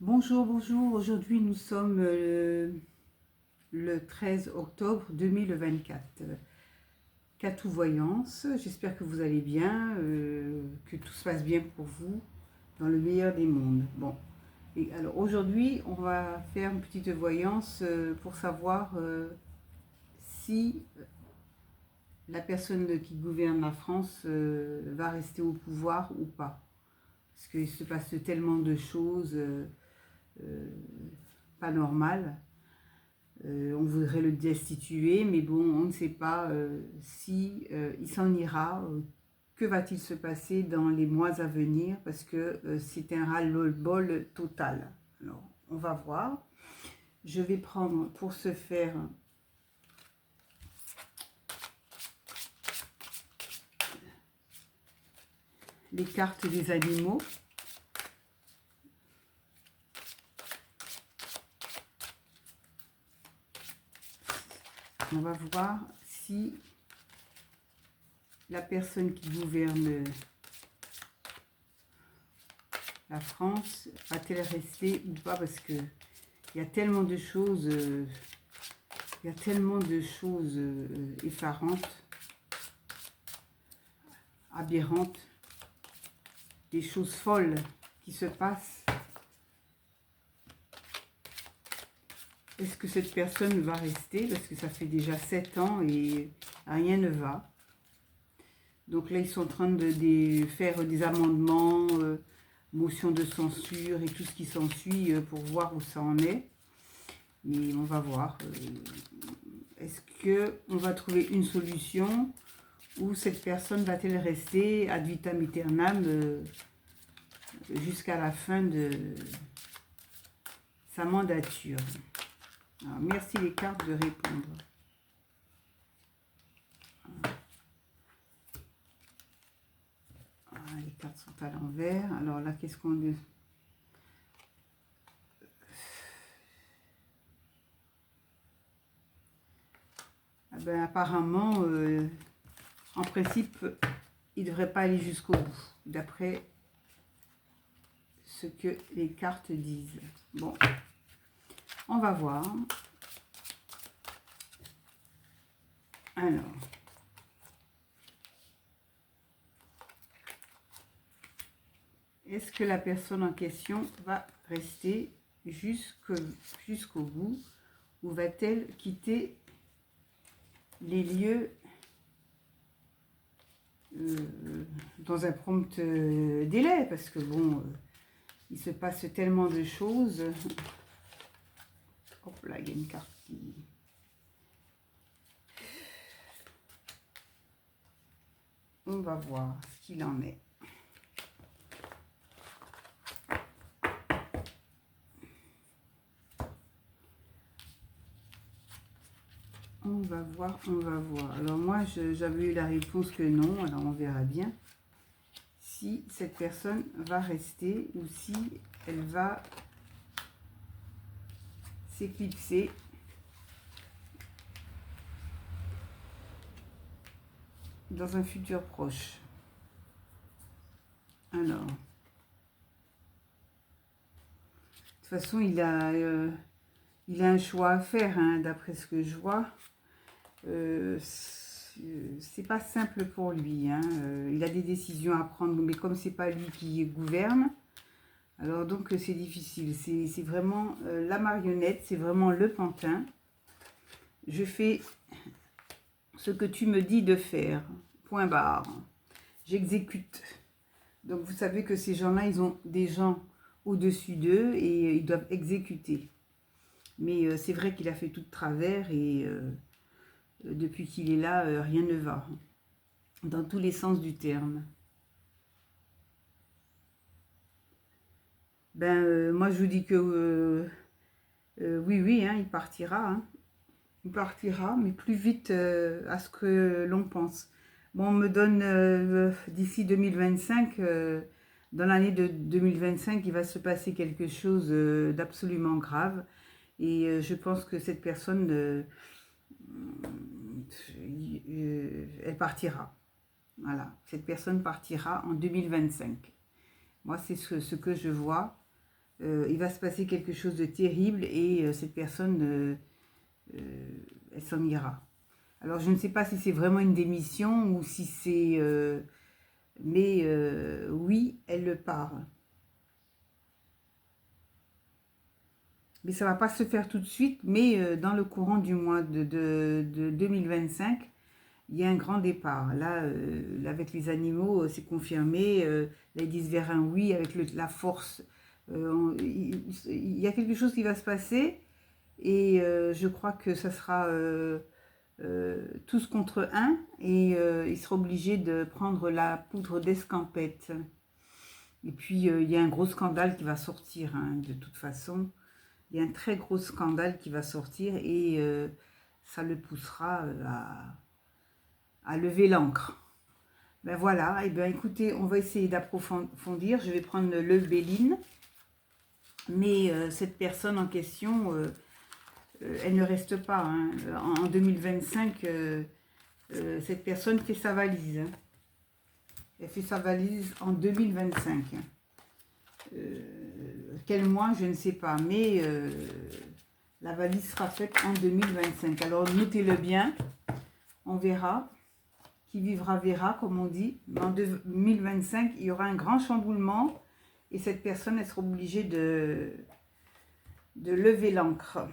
Bonjour, bonjour. Aujourd'hui, nous sommes le 13 octobre 2024. Catou Voyance, j'espère que vous allez bien, que tout se passe bien pour vous, dans le meilleur des mondes. Bon, et alors aujourd'hui, on va faire une petite voyance pour savoir si la personne qui gouverne la France va rester au pouvoir ou pas. Parce qu'il se passe tellement de choses euh, pas normales. On voudrait le destituer, mais bon, on ne sait pas si il s'en ira. Que va-t-il se passer dans les mois à venir? Parce que c'est un ras-le-bol total. Alors, on va voir. Je vais prendre pour ce faire les cartes des animaux. On va voir si la personne qui gouverne la France va-t-elle rester ou pas, parce que il y a tellement de choses, effarantes, aberrantes, des choses folles qui se passent. Est-ce que cette personne va rester? Parce que ça fait déjà 7 ans et rien ne va. Donc là, ils sont en train de faire des amendements, motion de censure et tout ce qui s'ensuit pour voir où ça en est. Mais on va voir. Est-ce qu'on va trouver une solution ou cette personne va-t-elle rester ad vitam aeternam jusqu'à la fin de sa mandature? Alors, merci les cartes de répondre. Les cartes sont à l'envers. Alors là, qu'est-ce qu'on dit? Ben, apparemment, en principe, il ne devrait pas aller jusqu'au bout, d'après ce que les cartes disent. Bon, on va voir. Alors, est-ce que la personne en question va rester jusqu'au bout ou va-t-elle quitter les lieux dans un prompt délai? Parce que bon, il se passe tellement de choses. Hop là, il y a une carte qui... On va voir ce qu'il en est. On va voir, on va voir. Alors moi, j'avais eu la réponse que non. Alors on verra bien si cette personne va rester ou si elle va s'éclipser. Dans un futur proche. Alors, de toute façon, il a un choix à faire, hein, d'après ce que je vois. C'est pas simple pour lui, hein. Il a des décisions à prendre, mais comme c'est pas lui qui gouverne, alors donc c'est difficile. C'est vraiment la marionnette, c'est vraiment le pantin. Je fais ce que tu me dis de faire, point barre. J'exécute. Donc vous savez que ces gens-là, ils ont des gens au-dessus d'eux et ils doivent exécuter. Mais c'est vrai qu'il a fait tout de travers et depuis qu'il est là, rien ne va. Dans tous les sens du terme. Ben, moi je vous dis que oui, oui, hein, il partira. Hein. Il partira, mais plus vite à ce que l'on pense. Bon, on me donne d'ici 2025, dans l'année de 2025, il va se passer quelque chose d'absolument grave. Et je pense que cette personne, elle partira. Voilà, cette personne partira en 2025. Moi, c'est ce que je vois. il va se passer quelque chose de terrible et cette personne, elle s'en ira. Alors, je ne sais pas si c'est vraiment une démission ou si c'est... mais oui, elle le part. Mais ça ne va pas se faire tout de suite, mais dans le courant du mois de 2025, il y a un grand départ. Là, avec les animaux, c'est confirmé. Là, ils disent vers un oui avec la force. Il y a quelque chose qui va se passer et je crois que ça sera tous contre un et il sera obligé de prendre la poudre d'escampette. Et puis, il y a un gros scandale qui va sortir, hein, de toute façon. Il y a un très gros scandale qui va sortir et ça le poussera à lever l'encre. Ben voilà, et bien écoutez, on va essayer d'approfondir. Je vais prendre le Béline, mais cette personne en question, elle ne reste pas, hein. En 2025, cette personne fait sa valise, hein. Elle fait sa valise en 2025. Quel mois, je ne sais pas, mais la valise sera faite en 2025. Alors notez-le bien, on verra. Qui vivra verra, comme on dit. En 2025, il y aura un grand chamboulement et cette personne, elle sera obligée de lever l'ancre.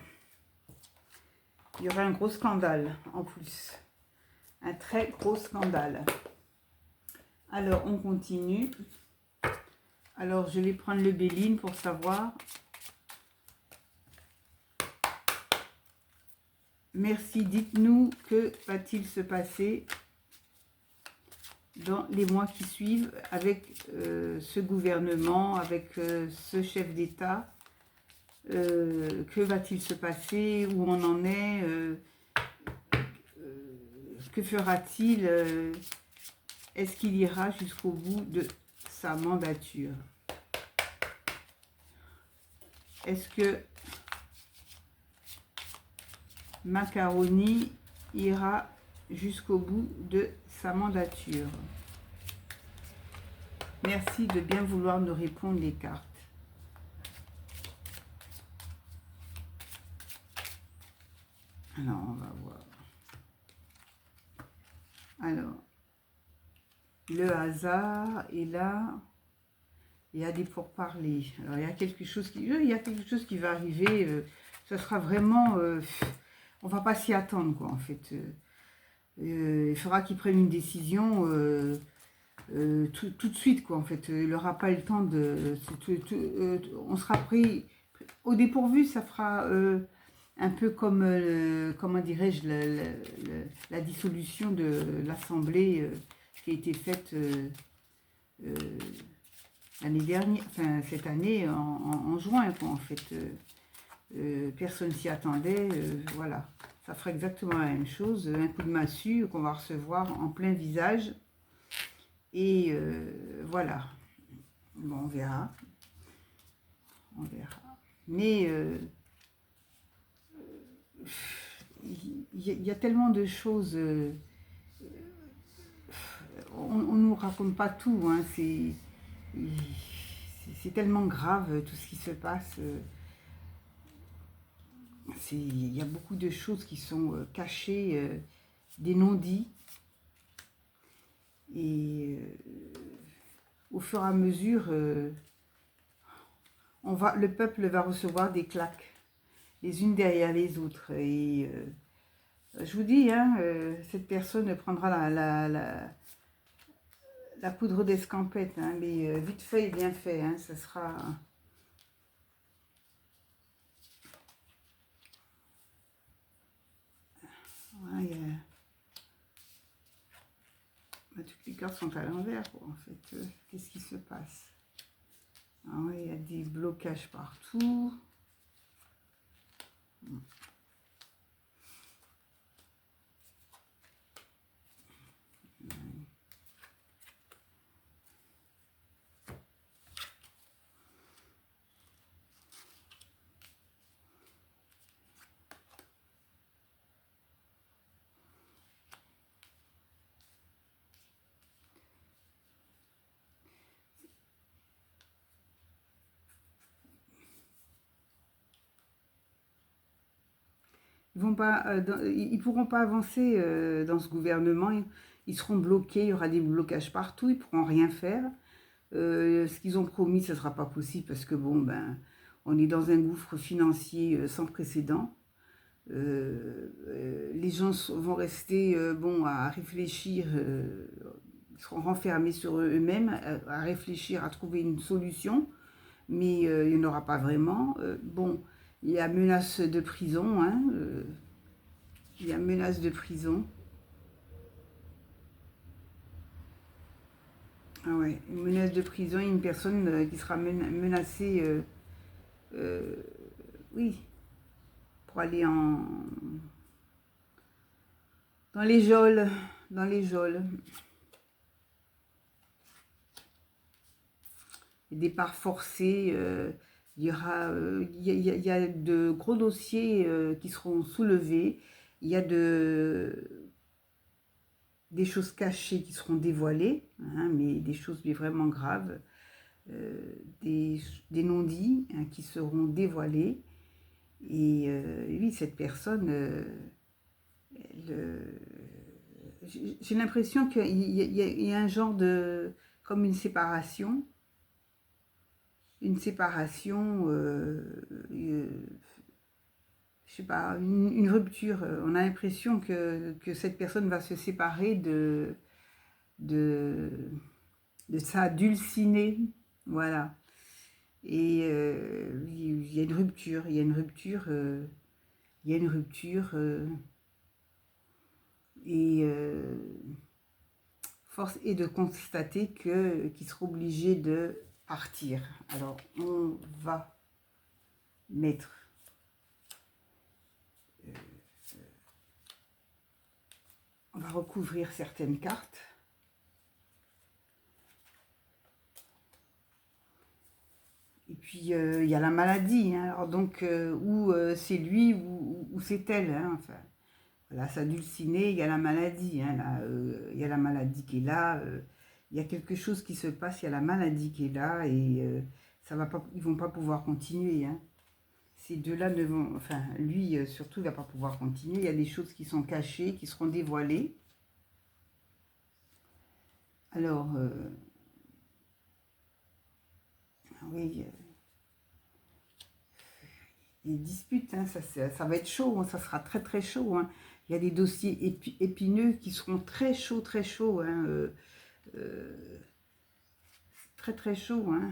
Il y aura un gros scandale en plus. Un très gros scandale. Alors, on continue. Alors, je vais prendre le Béline pour savoir. Merci, dites-nous que va-t-il se passer dans les mois qui suivent avec ce gouvernement, avec ce chef d'État. Que va-t-il se passer? Où on en est? Que fera-t-il? Est-ce qu'il ira jusqu'au bout de sa mandature? Est-ce que Macaroni ira jusqu'au bout de sa mandature? Merci de bien vouloir nous répondre les cartes. Alors, on va voir. Alors, le hasard est là. Il y a des pourparlers. Alors, il y a quelque chose qui va arriver. Ça sera vraiment... on va pas s'y attendre, quoi, en fait. Il faudra qu'ils prennent une décision tout de suite, quoi, en fait. Il n'aura pas le temps de... on sera pris au dépourvu, ça fera un peu comme, comment dirais-je, la dissolution de l'Assemblée qui a été faite l'année dernière, enfin cette année en juin, quoi, en fait. Personne s'y attendait, voilà. Ça fera exactement la même chose, un coup de massue qu'on va recevoir en plein visage. Et voilà. Bon, on verra. On verra. Mais il y a tellement de choses. On ne nous raconte pas tout. Hein, c'est tellement grave tout ce qui se passe. Il y a beaucoup de choses qui sont cachées, des non-dits. Et au fur et à mesure, le peuple va recevoir des claques, les unes derrière les autres. Et je vous dis, hein, cette personne prendra la poudre d'escampette, hein, mais vite fait et bien fait, hein, ça sera... Ouais, toutes les cartes sont à l'envers, en fait. Qu'est-ce qui se passe? Ah ouais, il y a des blocages partout. ils pourront pas avancer dans ce gouvernement. Ils seront bloqués, il y aura des blocages partout, ils pourront rien faire. Ce qu'ils ont promis, ce ne sera pas possible parce que bon, ben, on est dans un gouffre financier sans précédent. Les gens vont rester bon, à réfléchir, ils seront renfermés sur eux-mêmes, à réfléchir, à trouver une solution, mais il n'y en aura pas vraiment. Bon, il y a menace de prison, hein, il y a menace de prison. Ah ouais, une menace de prison, une personne qui sera menacée, euh, oui, pour aller dans les geôles, dans les geôles. Les départs forcés, il y aura, il y a de gros dossiers qui seront soulevés. Il y a des choses cachées qui seront dévoilées, hein, mais des choses vraiment graves, des non-dits hein, qui seront dévoilés. Et oui, cette personne, j'ai l'impression qu'il y a un genre de, comme une séparation, je sais pas, une rupture. On a l'impression que cette personne va se séparer de, de sa dulcinée, voilà. Et il y a une rupture, il y a une rupture, il y a une rupture, et force est de constater qu'il sera obligé de partir. Alors, on va mettre on va recouvrir certaines cartes. Et puis, il y a la maladie. Hein. Alors, donc, ou c'est lui ou c'est elle. Hein. Enfin, voilà, sa dulcinée, il y a la maladie. Hein, là, il y a la maladie qui est là. Il y a quelque chose qui se passe. Il y a la maladie qui est là. Et ça va pas, ils ne vont pas pouvoir continuer. Hein. Ces deux-là ne vont... Enfin, lui, surtout, il ne va pas pouvoir continuer. Il y a des choses qui sont cachées, qui seront dévoilées. Alors, oui, les disputes, hein, ça va être chaud, hein, ça sera très très chaud. Hein. Il y a des dossiers épineux qui seront très chauds, hein, très très chauds. Hein.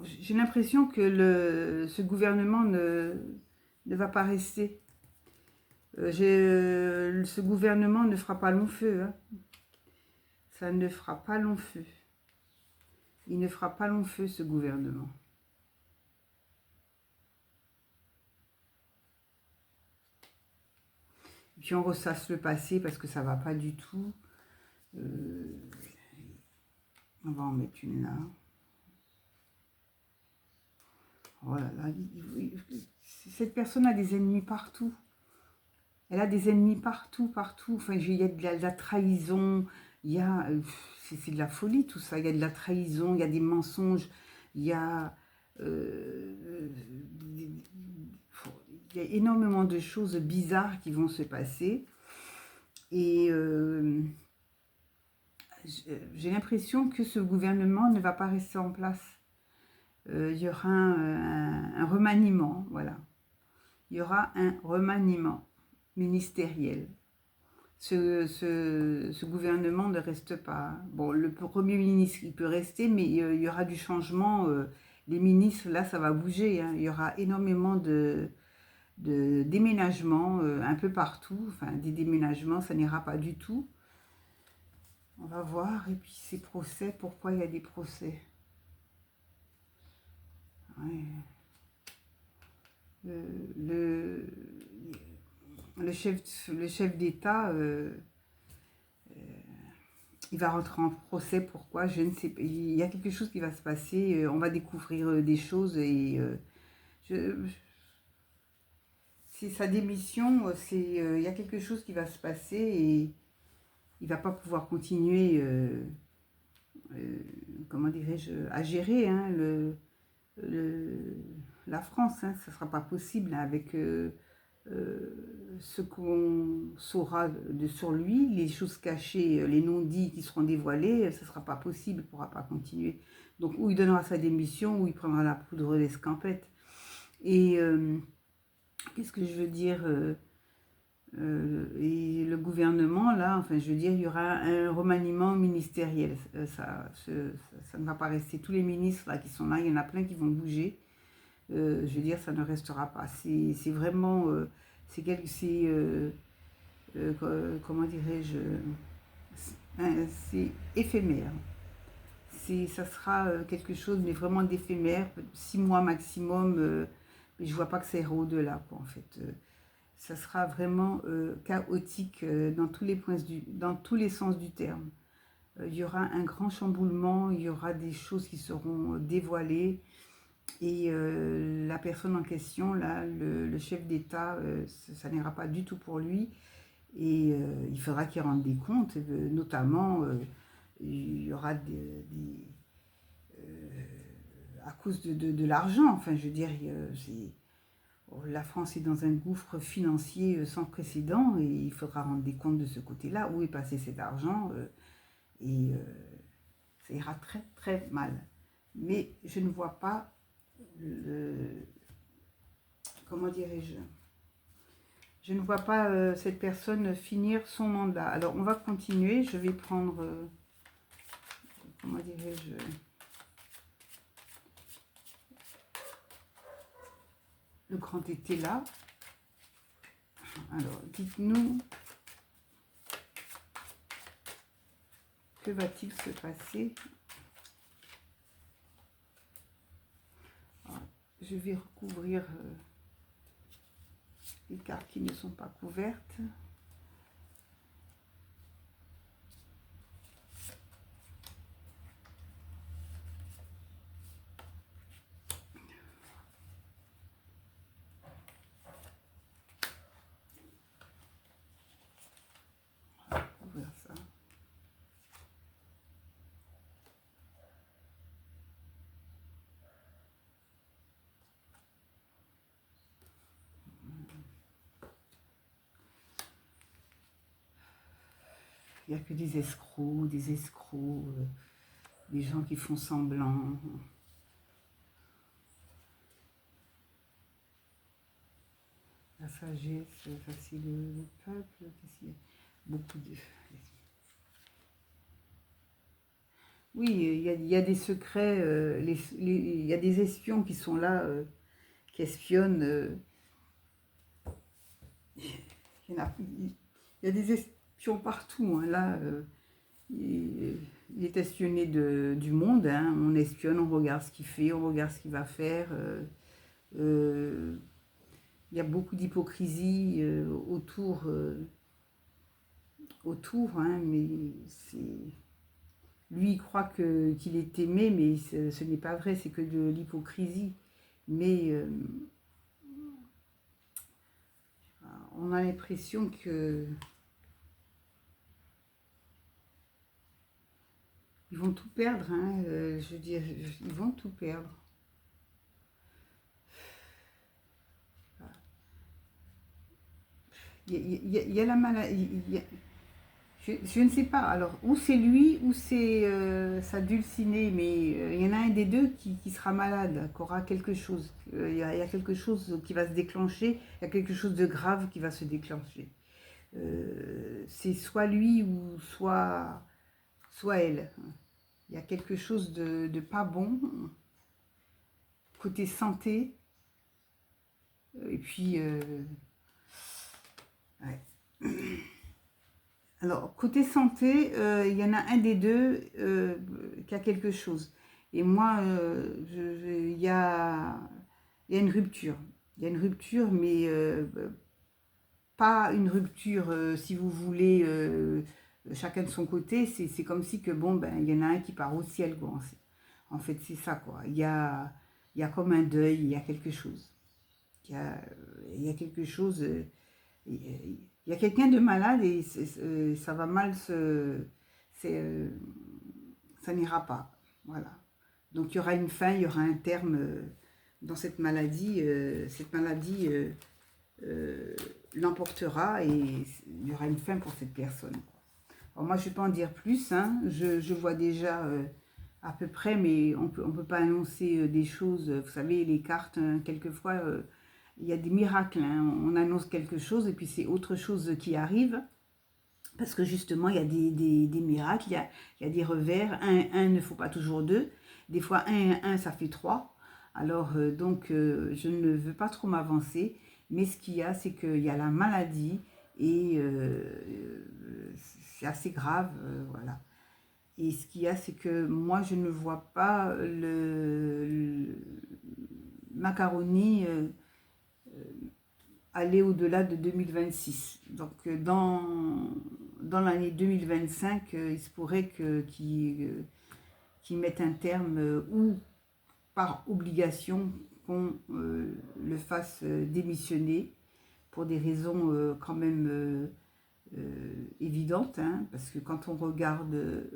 J'ai l'impression que ce gouvernement ne va pas rester. Ce gouvernement ne fera pas long feu. Hein. Ça ne fera pas long feu. Il ne fera pas long feu, ce gouvernement. Puis on ressasse le passé parce que ça ne va pas du tout. On va en mettre une là. Oh là là, cette personne a des ennemis partout. Elle a des ennemis partout, partout. Enfin, il y a de la trahison, il y a... c'est de la folie tout ça. Il y a de la trahison, il y a des mensonges, il y a... il y a énormément de choses bizarres qui vont se passer. Et j'ai l'impression que ce gouvernement ne va pas rester en place. Il y aura un remaniement, voilà. Il y aura un remaniement ministériel. Ce gouvernement ne reste pas. Bon, le Premier ministre, il peut rester, mais il y aura du changement. Les ministres, là, ça va bouger. Hein. Il y aura énormément de déménagements un peu partout. Enfin, des déménagements, ça n'ira pas du tout. On va voir. Et puis, ces procès, pourquoi il y a des procès? Ouais. Le chef d'État, il va rentrer en procès. Pourquoi? Je ne sais pas. Il y a quelque chose qui va se passer. On va découvrir des choses et c'est sa démission, il y a quelque chose qui va se passer et il va pas pouvoir continuer, comment dirais-je, à gérer hein, le- la France. Hein, ça ne sera pas possible hein, avec ce qu'on saura sur lui, les choses cachées, les non-dits qui seront dévoilés, ce ne sera pas possible, il ne pourra pas continuer. Donc, ou il donnera sa démission, ou il prendra la poudre d'escampette. Et qu'est-ce que je veux dire et le gouvernement, là, enfin, je veux dire, il y aura un remaniement ministériel. Ça ne va pas rester. Tous les ministres là, qui sont là, il y en a plein qui vont bouger. Je veux dire, ça ne restera pas. C'est vraiment, comment dirais-je, c'est éphémère. Ça sera quelque chose, mais vraiment d'éphémère, 6 mois maximum. Mais je vois pas que ça ira au-delà, quoi, en fait. Ça sera vraiment chaotique dans tous les sens du terme. Il y aura un grand chamboulement, il y aura des choses qui seront dévoilées. Et la personne en question, là, le chef d'État, ça n'ira pas du tout pour lui. Et il faudra qu'il rende des comptes, notamment il y aura à cause de l'argent. Enfin, je veux dire, la France est dans un gouffre financier sans précédent et il faudra rendre des comptes de ce côté-là. Où est passé cet argent et ça ira très très mal. Mais je ne vois pas comment dirais-je, je ne vois pas cette personne finir son mandat. Alors, on va continuer. Je vais prendre, comment dirais-je, le grand été là. Alors, dites-nous, que va-t-il se passer? Alors, je vais recouvrir les cartes qui ne sont pas couvertes. Ouvrir ça. Il n'y a que des escrocs, des gens qui font semblant. La sagesse, ça c'est le peuple. Beaucoup de... Oui, il y a des secrets, il y a des espions qui sont là, qui espionnent. Il y a des espions partout. Hein, là, il est espionné du monde. Hein, on espionne, on regarde ce qu'il fait, on regarde ce qu'il va faire. Il y a beaucoup d'hypocrisie autour, hein, mais lui, il croit qu'il est aimé, mais ce n'est pas vrai, c'est que de l'hypocrisie. Mais on a l'impression que ils vont tout perdre, hein, je veux dire, ils vont tout perdre. Il y a la maladie. Je ne sais pas, alors, ou c'est lui, ou c'est sa dulcinée, mais il y en a un des deux qui sera malade, qui aura quelque chose. Il y a quelque chose qui va se déclencher, il y a quelque chose de grave qui va se déclencher. C'est soit lui ou soit elle. Il y a quelque chose de pas bon, côté santé, et puis... ouais. Alors, côté santé, il y en a un des deux qui a quelque chose. Et moi, il y a une rupture. Il y a une rupture, mais pas une rupture, si vous voulez, chacun de son côté. C'est comme si que, bon, ben, il y en a un qui part au ciel, quoi. En fait, c'est ça, quoi. Il y a comme un deuil, il y a quelque chose. il y a quelque chose, il y a quelqu'un de malade et ça va mal ça n'ira pas. Voilà. Donc il y aura une fin, il y aura un terme dans cette maladie. Cette maladie l'emportera et il y aura une fin pour cette personne. Alors moi je ne vais pas en dire plus, hein. Je vois déjà à peu près, mais on peut pas annoncer des choses. Vous savez, les cartes, hein, quelquefois, il y a des miracles, hein. On annonce quelque chose et puis c'est autre chose qui arrive. Parce que justement, il y a des miracles, il y a des revers. Un ne faut pas toujours deux. Des fois, un ça fait trois. Alors, je ne veux pas trop m'avancer. Mais ce qu'il y a, c'est qu'il y a la maladie et c'est assez grave, voilà. Et ce qu'il y a, c'est que moi, je ne vois pas le macaroni aller au-delà de 2026. Donc, dans l'année 2025, il se pourrait qu'ils mettent un terme ou par obligation qu'on le fasse démissionner pour des raisons quand même évidentes, hein, parce que quand on regarde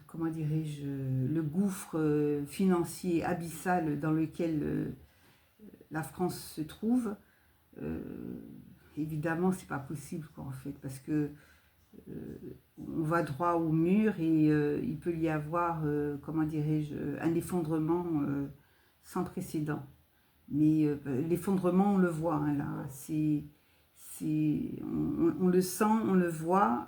comment dirais-je, le gouffre financier abyssal dans lequel la France se trouve, évidemment, c'est pas possible, quoi, en fait, parce que on va droit au mur et il peut y avoir, comment dirais-je, un effondrement sans précédent. Mais l'effondrement, on le voit, hein, là, on le sent, on le voit,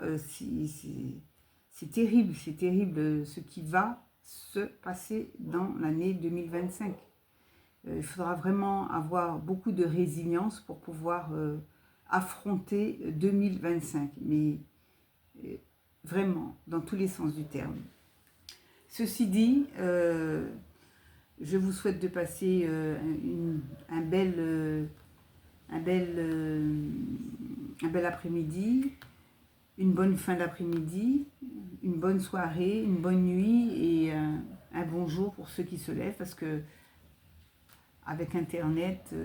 c'est terrible ce qui va se passer dans l'année 2025. Il faudra vraiment avoir beaucoup de résilience pour pouvoir affronter 2025, mais vraiment, dans tous les sens du terme. Ceci dit, je vous souhaite de passer un bel après-midi, une bonne fin d'après-midi, une bonne soirée, une bonne nuit et un bon jour pour ceux qui se lèvent, parce que avec Internet,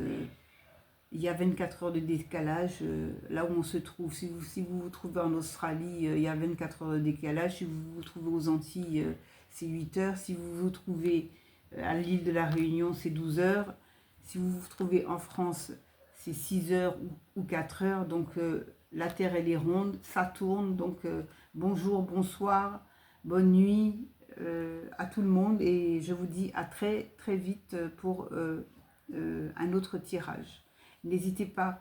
il y a 24 heures de décalage là où on se trouve. Si vous vous trouvez en Australie, il y a 24 heures de décalage. Si vous vous trouvez aux Antilles, c'est 8 heures. Si vous vous trouvez à l'île de la Réunion, c'est 12 heures. Si vous vous trouvez en France, c'est 6 heures ou 4 heures. Donc la Terre, elle est ronde, ça tourne. Donc bonjour, bonsoir, bonne nuit à tout le monde. Et je vous dis à très très vite pour un autre tirage. N'hésitez pas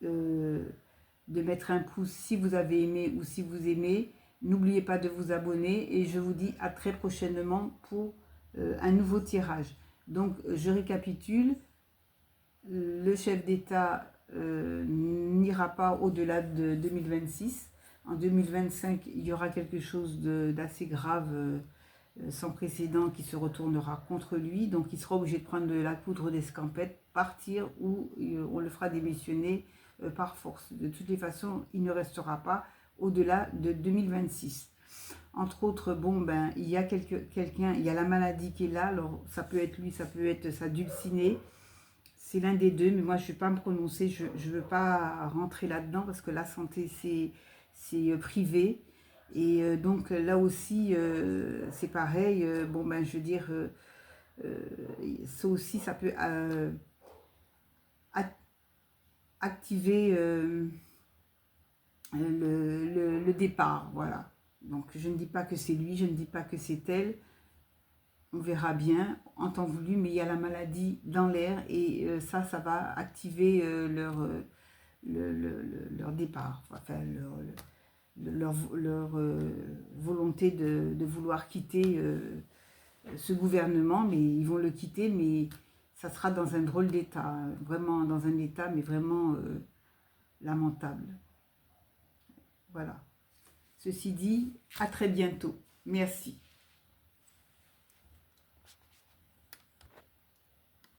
de mettre un pouce si vous avez aimé ou si vous aimez. N'oubliez pas de vous abonner et je vous dis à très prochainement pour un nouveau tirage. Donc, je récapitule. Le chef d'État n'ira pas au-delà de 2026. En 2025, il y aura quelque chose d'assez grave sans précédent qui se retournera contre lui. Donc, il sera obligé de prendre de la poudre d'escampette, partir ou on le fera démissionner par force. De toutes les façons, il ne restera pas au-delà de 2026. Entre autres, bon, ben, il y a quelqu'un, il y a la maladie qui est là. Alors, ça peut être lui, ça peut être sa dulcinée. C'est l'un des deux, mais moi, je ne vais pas me prononcer. Je ne veux pas rentrer là-dedans parce que la santé, c'est privé. Et donc là aussi, c'est pareil. Bon, ben, je veux dire, ça aussi, ça peut activer le départ. Voilà. Donc, je ne dis pas que c'est lui, je ne dis pas que c'est elle. On verra bien en temps voulu, mais il y a la maladie dans l'air et ça va activer leur départ. Enfin, leur volonté de vouloir quitter ce gouvernement, mais ils vont le quitter, mais ça sera dans un drôle d'état, vraiment dans un état, mais vraiment lamentable. Voilà. Ceci dit, à très bientôt. Merci.